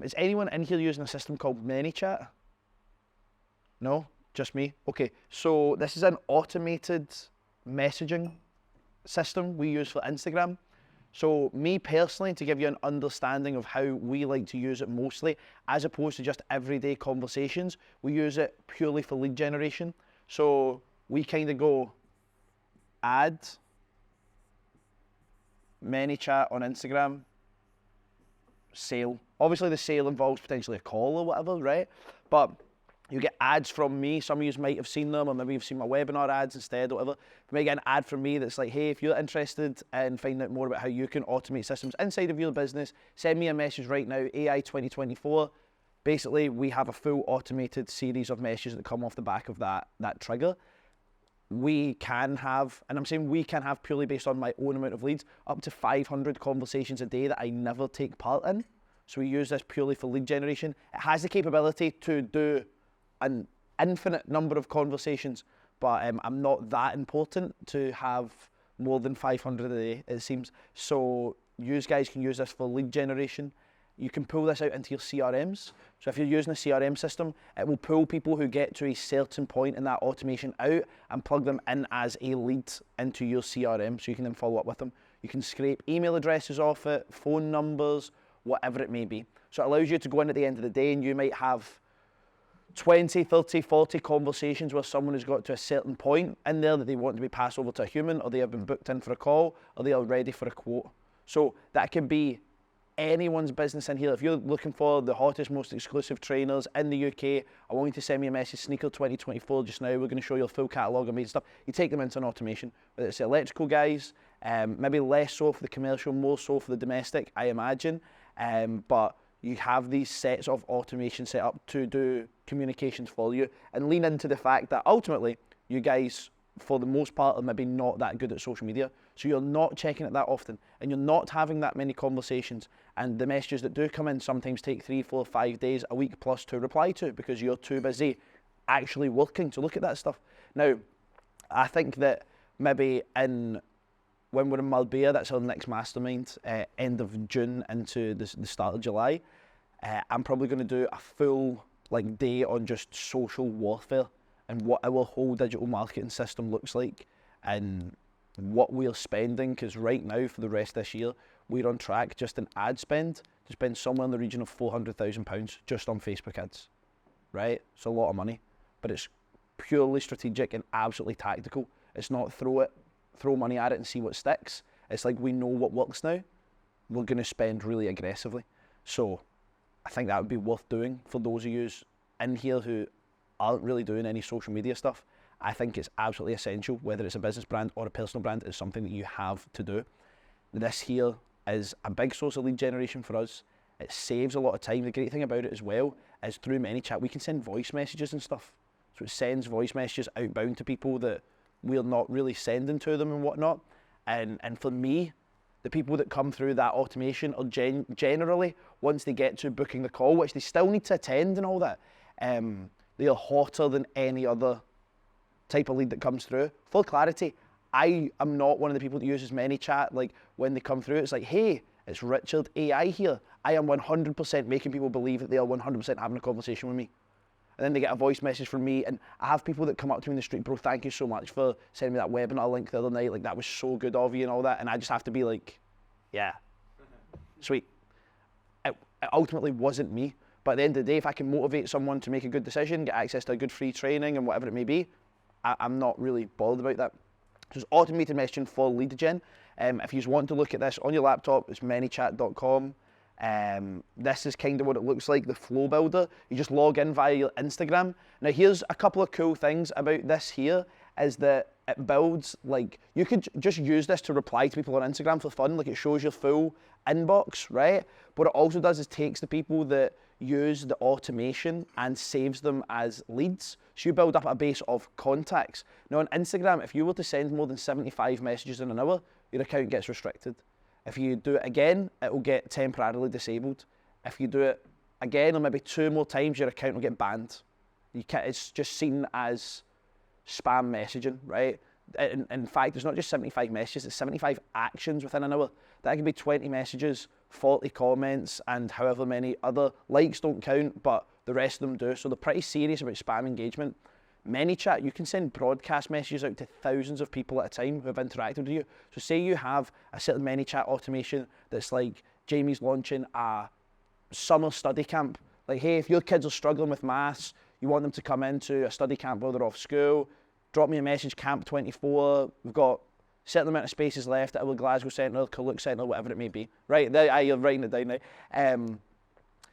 Is anyone in here using a system called Manychat? No? Just me? Okay, so this is an automated messaging system we use for Instagram. So me personally, to give you an understanding of how we like to use it mostly, as opposed to just everyday conversations, we use it purely for lead generation. So we kind of go add Manychat on Instagram, sale. Obviously the sale involves potentially a call or whatever, right? But you get ads from me. Some of you might have seen them, or maybe you've seen my webinar ads instead, or whatever. You might get an ad from me that's like, hey, if you're interested in finding out more about how you can automate systems inside of your business, send me a message right now, AI 2024. Basically, we have a full automated series of messages that come off the back of that trigger. We can have, and I'm saying we can have purely based on my own amount of leads, up to 500 conversations a day that I never take part in. So we use this purely for lead generation. It has the capability to do an infinite number of conversations, but I'm not that important to have more than 500 a day, it seems. So you guys can use this for lead generation. You can pull this out into your CRMs. So if you're using a CRM system, it will pull people who get to a certain point in that automation out and plug them in as a lead into your CRM, so you can then follow up with them. You can scrape email addresses off it, phone numbers, whatever it may be. So it allows you to go in at the end of the day and you might have 20, 30, 40 conversations where someone has got to a certain point in there that they want to be passed over to a human, or they have been booked in for a call, or they are ready for a quote. So that can be anyone's business in here. If you're looking for the hottest, most exclusive trainers in the UK, I want you to send me a message, Sneaker 2024 just now. We're going to show you a full catalogue of amazing stuff. You take them into an automation, whether it's the electrical guys, maybe less so for the commercial, more so for the domestic, I imagine. But you have these sets of automation set up to do communications for you, and lean into the fact that ultimately you guys, for the most part, are maybe not that good at social media. So you're not checking it that often, and you're not having that many conversations. And the messages that do come in sometimes take 3, 4, 5 days, a week plus to reply to, because you're too busy actually working to look at that stuff. Now, I think that maybe when we're in Marbella, that's our next mastermind, end of June into the start of July, I'm probably going to do a full day on just social warfare and what our whole digital marketing system looks like and what we're spending, because right now for the rest of this year, we're on track just in ad spend to spend somewhere in the region of £400,000 just on Facebook ads, right? It's a lot of money, but it's purely strategic and absolutely tactical. It's not throw money at it and see what sticks. It's like, we know what works now. We're going to spend really aggressively. So I think that would be worth doing for those of you in here who aren't really doing any social media stuff. I think it's absolutely essential, whether it's a business brand or a personal brand, is something that you have to do. This here is a big source of lead generation for us. It saves a lot of time. The great thing about it as well is through Manychat, we can send voice messages and stuff. So it sends voice messages outbound to people that we're not really sending to them and whatnot. And for me, the people that come through that automation are generally, once they get to booking the call, which they still need to attend and all that, they are hotter than any other type of lead that comes through. For clarity, I am not one of the people that uses Manychat. Like, when they come through, it's like, hey, it's Richard AI here. I am 100% making people believe that they are 100% having a conversation with me. And then they get a voice message from me, and I have people that come up to me in the street, bro, thank you so much for sending me that webinar link the other night. Like, that was so good of you and all that. And I just have to be like, yeah, sweet. It ultimately wasn't me. But at the end of the day, if I can motivate someone to make a good decision, get access to a good free training and whatever it may be, I'm not really bothered about that. So it's automated messaging for lead gen. If you want to look at this on your laptop, it's manychat.com. This is kind of what it looks like, the flow builder. You just log in via your Instagram. Now here's a couple of cool things about this here, is that it builds, like, you could just use this to reply to people on Instagram for fun. Like, it shows your full inbox, right? But what it also does is takes the people that use the automation and saves them as leads. So you build up a base of contacts. Now on Instagram, if you were to send more than 75 messages in an hour, your account gets restricted. If you do it again, it will get temporarily disabled. If you do it again, or maybe 2 more times, your account will get banned. It's just seen as spam messaging, right? In fact, it's not just 75 messages, it's 75 actions within an hour. That can be 20 messages 40 comments and however many other likes don't count, but the rest of them do. So they're pretty serious about spam engagement. Manychat, you can send broadcast messages out to thousands of people at a time who have interacted with you. So say you have a certain Manychat automation that's like, Jamie's launching a summer study camp. Like, hey, if your kids are struggling with maths, you want them to come into a study camp while they're off school, drop me a message, Camp 24. We've got a certain amount of spaces left at our Glasgow Centre, Carluke Centre, whatever it may be. Right, there, you're writing it down now.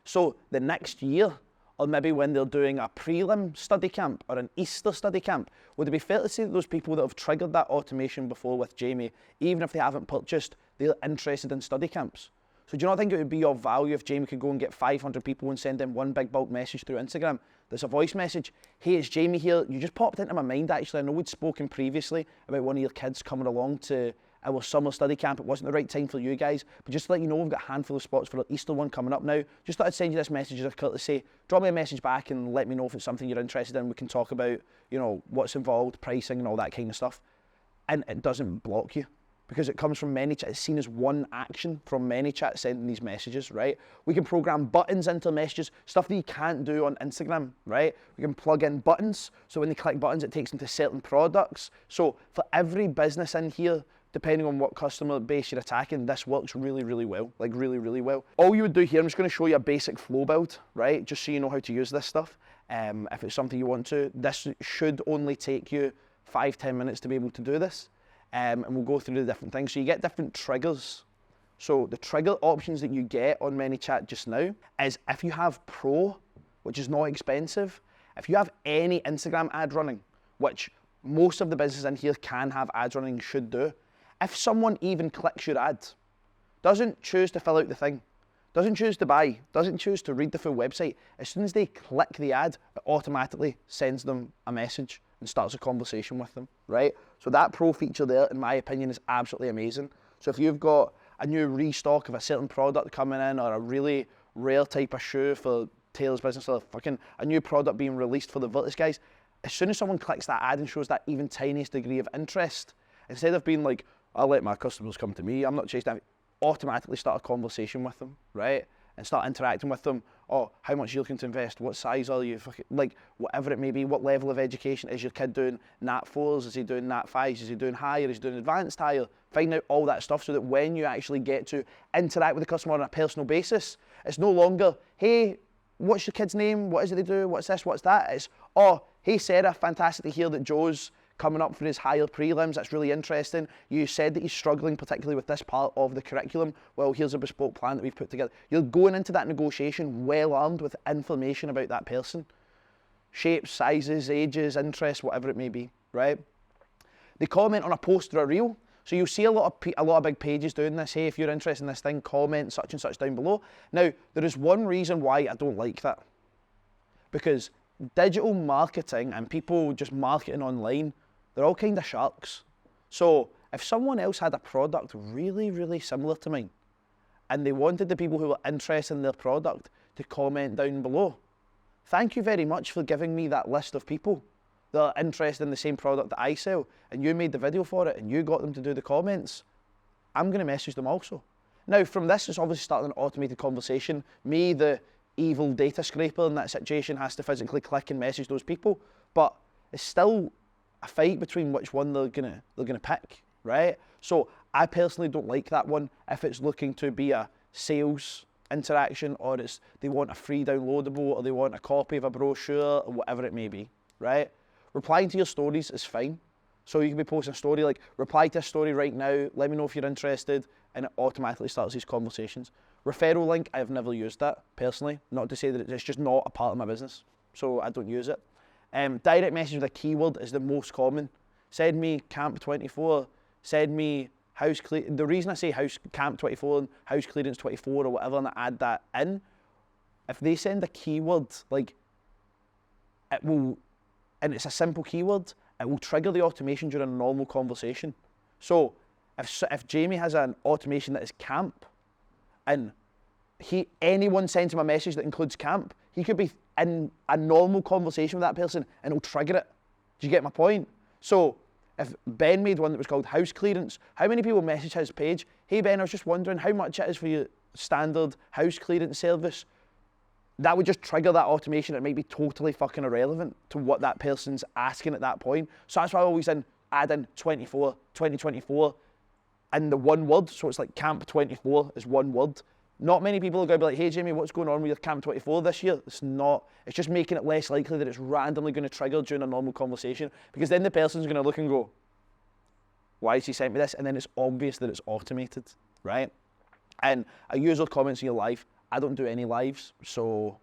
So the next year, or maybe when they're doing a prelim study camp or an Easter study camp, would it be fair to say that those people that have triggered that automation before with Jamie, even if they haven't purchased, they're interested in study camps? So do you not think it would be of value if Jamie could go and get 500 people and send them one big bulk message through Instagram? There's a voice message. Hey, it's Jamie here. You just popped into my mind, actually. I know we'd spoken previously about one of your kids coming along to our summer study camp. It wasn't the right time for you guys, but just to let you know, we've got a handful of spots for our Easter one coming up now. Just thought I'd send you this message as a courtesy. Drop me a message back and let me know if it's something you're interested in. We can talk about, you know, what's involved, pricing and all that kind of stuff. And it doesn't block you, because it comes from Manychat. It's seen as one action from Manychat sending these messages, right? We can program buttons into messages, stuff that you can't do on Instagram, right? We can plug in buttons, so when they click buttons, it takes them to certain products. So for every business in here, depending on what customer base you're attacking, this works really, really well, like really, really well. All you would do here, I'm just gonna show you a basic flow build, right? Just so you know how to use this stuff. If it's something you want to, this should only take you 5-10 minutes to be able to do this. And we'll go through the different things. So you get different triggers. So the trigger options that you get on Manychat just now is if you have Pro, which is not expensive, if you have any Instagram ad running, which most of the businesses in here can have ads running, should do. If someone even clicks your ad, doesn't choose to fill out the thing, doesn't choose to buy, doesn't choose to read the full website, as soon as they click the ad, it automatically sends them a message and starts a conversation with them, right? So that Pro feature there, in my opinion, is absolutely amazing. So if you've got a new restock of a certain product coming in, or a really rare type of shoe for Taylor's business, or fucking a new product being released for the Virtus guys, as soon as someone clicks that ad and shows that even tiniest degree of interest, instead of being like, I'll let my customers come to me, I'm not chasing them, automatically start a conversation with them, right? And start interacting with them. Oh, how much are you looking to invest? What size are you? Like, whatever it may be, what level of education is your kid doing? Nat 4s, is he doing Nat 5s, is he doing higher, is he doing advanced higher? Find out all that stuff so that when you actually get to interact with the customer on a personal basis, it's no longer, hey, what's your kid's name? What is it they do? What's this? What's that? It's, oh, hey Sarah, fantastic to hear that Joe's coming up for his higher prelims. That's really interesting. You said that he's struggling particularly with this part of the curriculum. Well, here's a bespoke plan that we've put together. You're going into that negotiation well armed with information about that person. Shapes, sizes, ages, interests, whatever it may be, right? They comment on a post or a reel. So you'll see a lot of big pages doing this. Hey, if you're interested in this thing, comment such and such down below. Now, there is one reason why I don't like that. Because digital marketing and people just marketing online, they're all kind of sharks. So if someone else had a product really, really similar to mine, and they wanted the people who were interested in their product to comment down below, thank you very much for giving me that list of people that are interested in the same product that I sell, and you made the video for it, and you got them to do the comments. I'm gonna message them also. Now from this, it's obviously starting an automated conversation. Me, the evil data scraper in that situation, has to physically click and message those people, but it's still a fight between which one they're gonna pick, right? So I personally don't like that one if it's looking to be a sales interaction, or it's they want a free downloadable, or they want a copy of a brochure, or whatever it may be, right? Replying to your stories is fine. So you can be posting a story like, reply to a story right now, let me know if you're interested, and it automatically starts these conversations. Referral link, I've never used that personally, not to say that it's just not a part of my business, so I don't use it. Direct message with a keyword is the most common. Send me Camp 24, send me house clearance. The reason I say house Camp 24 and house clearance 24 or whatever, and I add that in, if they send a keyword, like, it will, and it's a simple keyword, it will trigger the automation during a normal conversation. So if Jamie has an automation that is camp, and anyone sends him a message that includes camp, he could be in a normal conversation with that person and it'll trigger it. Do you get my point? So if Ben made one that was called house clearance, how many people message his page, hey Ben, I was just wondering how much it is for you standard house clearance service, that would just trigger that automation. It might be totally fucking irrelevant to what that person's asking at that point. So that's why I always add in 2024, and the one word. So it's like Camp 24 is one word. Not many people are going to be like, hey Jamie, what's going on with your Camp 24 this year? It's just making it less likely that it's randomly going to trigger during a normal conversation, because then the person's going to look and go, why has he sent me this? And then it's obvious that it's automated, right? And a user comments in your live. I don't do any lives, so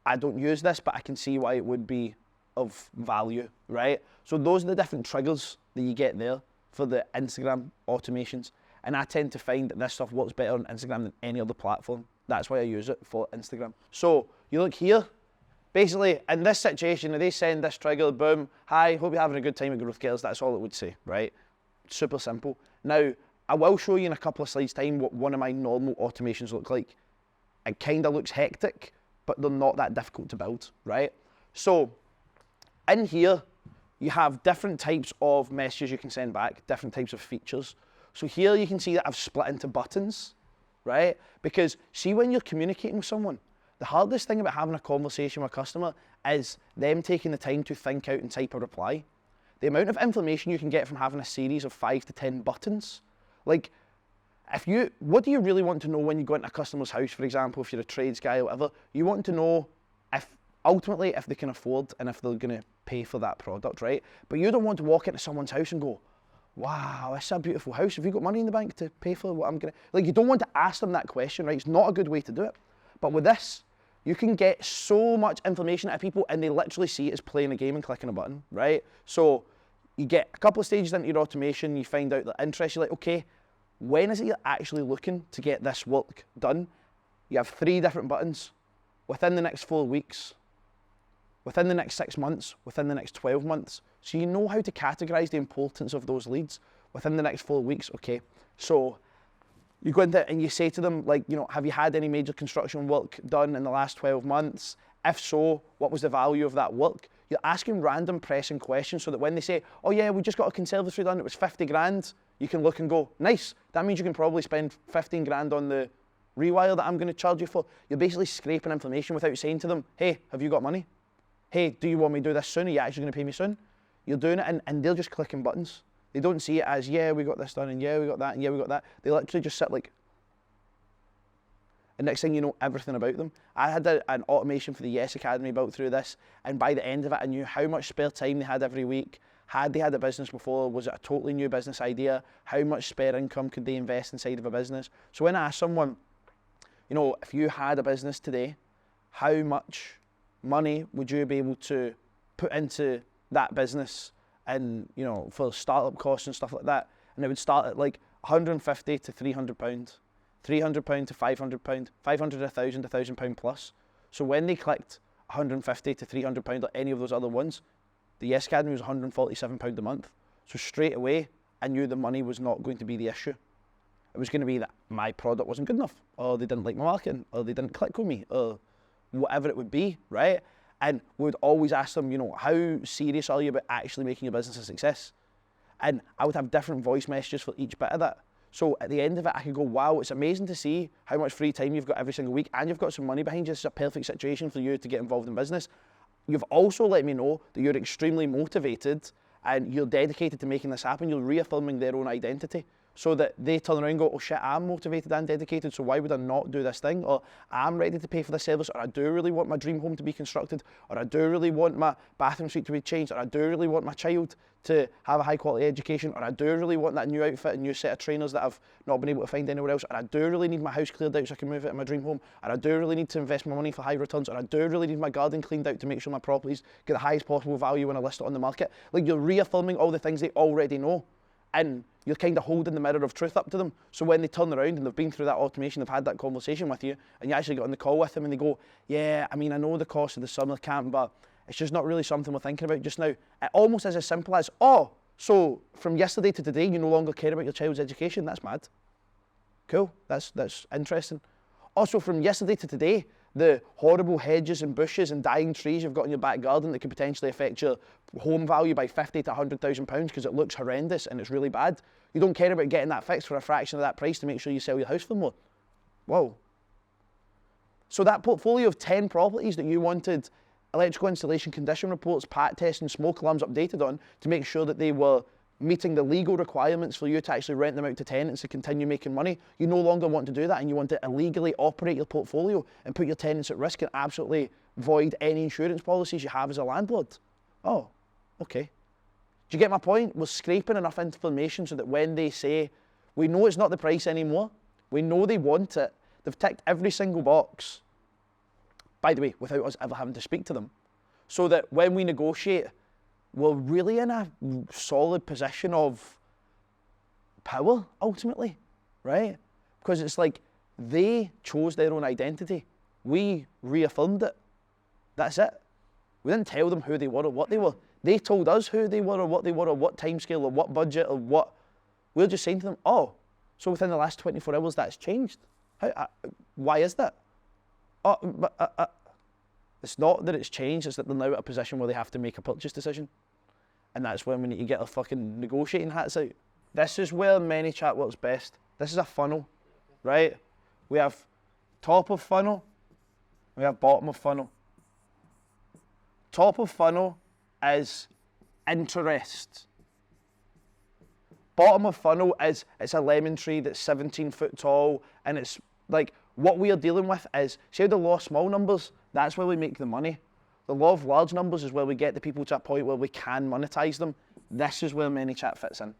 I don't use this, but I can see why it would be of value, right? So those are the different triggers that you get there for the Instagram automations. And I tend to find that this stuff works better on Instagram than any other platform. That's why I use it for Instagram. So you look here, basically in this situation, they send this trigger, boom, hi, hope you're having a good time at Growth Girls. That's all it would say, right? Super simple. Now, I will show you in a couple of slides time what one of my normal automations look like. It kind of looks hectic, but they're not that difficult to build, right? So in here, you have different types of messages you can send back, different types of features. So here you can see that I've split into buttons, right? Because see, when you're communicating with someone, the hardest thing about having a conversation with a customer is them taking the time to think out and type a reply. The amount of information you can get from having a series of 5 to 10 buttons. Like, what do you really want to know when you go into a customer's house, for example, if you're a trades guy or whatever? You want to know ultimately if they can afford and if they're going to pay for that product, right? But you don't want to walk into someone's house and go, wow, that's a beautiful house. Have you got money in the bank to pay for what I'm going to... Like, you don't want to ask them that question, right? It's not a good way to do it. But with this, you can get so much information out of people and they literally see it as playing a game and clicking a button, right? So you get a couple of stages into your automation, you find out the interest, you're like, okay, when is it you're actually looking to get this work done? You have 3 different buttons. Within the next 4 weeks, within the next 6 months, within the next 12 months. So you know how to categorize the importance of those leads within the next 4 weeks. Okay, so you go into and you say to them, like, you know, have you had any major construction work done in the last 12 months? If so, what was the value of that work? You're asking random pressing questions so that when they say, oh yeah, we just got a conservatory done, it was 50 grand, you can look and go, nice, that means you can probably spend 15 grand on the rewire that I'm going to charge you for. You're basically scraping information without saying to them, hey, have you got money? Hey, do you want me to do this soon? Are you actually going to pay me soon? You're doing it and they're just clicking buttons. They don't see it as, yeah, we got this done, and yeah, we got that, and yeah, we got that. They literally just sit like, and next thing you know, everything about them. I had an automation for the Yes Academy built through this, and by the end of it, I knew how much spare time they had every week. Had they had a business before? Was it a totally new business idea? How much spare income could they invest inside of a business? So when I asked someone, you know, if you had a business today, how much money would you be able to put into that business and, you know, for startup costs and stuff like that? And it would start at like 150 to 300 pounds, 300 pound to 500 pound, 500 to 1,000 pound plus. So when they clicked 150 to 300 pound or any of those other ones, the Yes Academy was 147 pound a month. So straight away, I knew the money was not going to be the issue. It was going to be that my product wasn't good enough, or they didn't like my marketing, or they didn't click with me, or whatever it would be, right? And we would always ask them, you know, how serious are you about actually making your business a success? And I would have different voice messages for each bit of that. So at the end of it, I could go, wow, it's amazing to see how much free time you've got every single week, and you've got some money behind you. This is a perfect situation for you to get involved in business. You've also let me know that you're extremely motivated and you're dedicated to making this happen. You're reaffirming their own identity, so that they turn around and go, oh shit, I'm motivated and dedicated, so why would I not do this thing? Or I'm ready to pay for this service, or I do really want my dream home to be constructed, or I do really want my bathroom suite to be changed, or I do really want my child to have a high quality education, or I do really want that new outfit and new set of trainers that I've not been able to find anywhere else, or I do really need my house cleared out so I can move it in my dream home, or I do really need to invest my money for high returns, or I do really need my garden cleaned out to make sure my properties get the highest possible value when I list it on the market. Like, you're reaffirming all the things they already know, and you're kind of holding the mirror of truth up to them. So when they turn around and they've been through that automation, they've had that conversation with you, and you actually get on the call with them and they go, yeah, I mean, I know the cost of the summer camp, but it's just not really something we're thinking about just now. It almost is as simple as, oh, so from yesterday to today, you no longer care about your child's education? That's mad. Cool, that's interesting. Also, from yesterday to today, the horrible hedges and bushes and dying trees you've got in your back garden that could potentially affect your home value by 50 to 100,000 pounds because it looks horrendous and it's really bad. You don't care about getting that fixed for a fraction of that price to make sure you sell your house for more. Whoa. So that portfolio of 10 properties that you wanted electrical installation condition reports, pat tests and smoke alarms updated on to make sure that they were meeting the legal requirements for you to actually rent them out to tenants to continue making money, you no longer want to do that and you want to illegally operate your portfolio and put your tenants at risk and absolutely void any insurance policies you have as a landlord. Oh, okay. Do you get my point? We're scraping enough information so that when they say, we know it's not the price anymore, we know they want it, they've ticked every single box, by the way, without us ever having to speak to them, so that when we negotiate, we're really in a solid position of power, ultimately, right? Because it's like they chose their own identity. We reaffirmed it. That's it. We didn't tell them who they were or what they were. They told us who they were or what they were or what timescale or what budget or what. We're just saying to them, oh, so within the last 24 hours that's changed. Why is that? Oh, but it's not that it's changed, it's that they're now at a position where they have to make a purchase decision. And that's when we need to get our fucking negotiating hats out. This is where Manychat works best. This is a funnel, right? We have top of funnel, we have bottom of funnel. Top of funnel is interest. Bottom of funnel is, it's a lemon tree that's 17 foot tall, and it's like, what we are dealing with is, see how the law of small numbers, that's where we make the money. The law of large numbers is where we get the people to a point where we can monetize them. This is where Manychat fits in.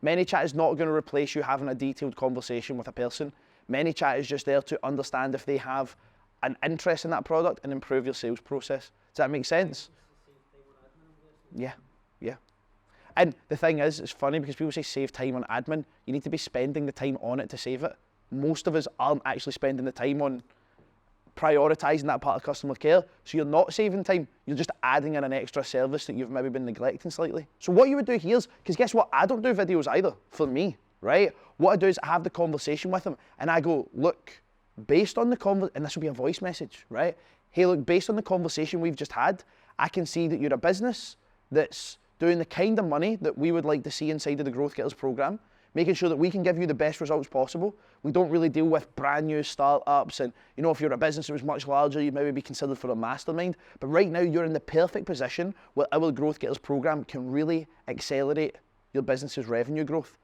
Manychat is not going to replace you having a detailed conversation with a person. Manychat is just there to understand if they have an interest in that product and improve your sales process. Does that make sense? Yeah, yeah. And the thing is, it's funny because people say save time on admin. You need to be spending the time on it to save it. Most of us aren't actually spending the time on prioritizing that part of customer care. So you're not saving time, you're just adding in an extra service that you've maybe been neglecting slightly. So what you would do here is, because guess what, I don't do videos either, for me, right? What I do is I have the conversation with them and I go, look, based on the conversation, and this will be a voice message, right? Hey, look, based on the conversation we've just had, I can see that you're a business that's doing the kind of money that we would like to see inside of the Growth Getters program, making sure that we can give you the best results possible. We don't really deal with brand new startups, and you know, if you're a business that was much larger, you'd maybe be considered for a mastermind. But right now, you're in the perfect position where our Growth Getters program can really accelerate your business's revenue growth.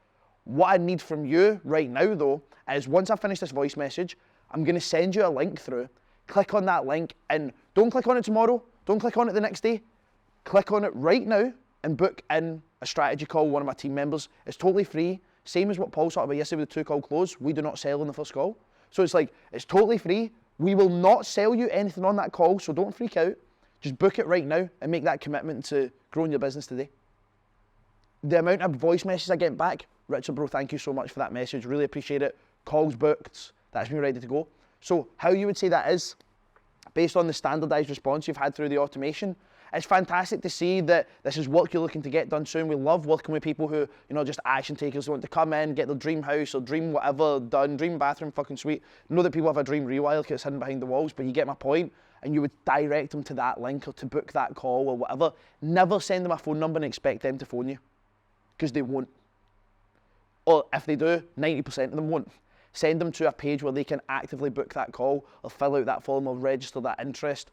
What I need from you right now, though, is once I finish this voice message, I'm going to send you a link through. Click on that link, and don't click on it tomorrow. Don't click on it the next day. Click on it right now and book in a strategy call with one of my team members. It's totally free. Same as what Paul talked about yesterday with the 2-call close. We do not sell on the first call. So it's like, it's totally free. We will not sell you anything on that call, so don't freak out. Just book it right now and make that commitment to growing your business today. The amount of voice messages I get back, Richard, bro, thank you so much for that message. Really appreciate it. Calls booked. That's me ready to go. So how you would say that is, based on the standardized response you've had through the automation, it's fantastic to see that this is work you're looking to get done soon. We love working with people who, you know, just action takers. They want to come in, get their dream house or dream whatever done, dream bathroom fucking suite. I know that people have a dream rewire because it's hidden behind the walls, but you get my point. And you would direct them to that link or to book that call or whatever. Never send them a phone number and expect them to phone you, because they won't. Or if they do, 90% of them won't. Send them to a page where they can actively book that call or fill out that form or register that interest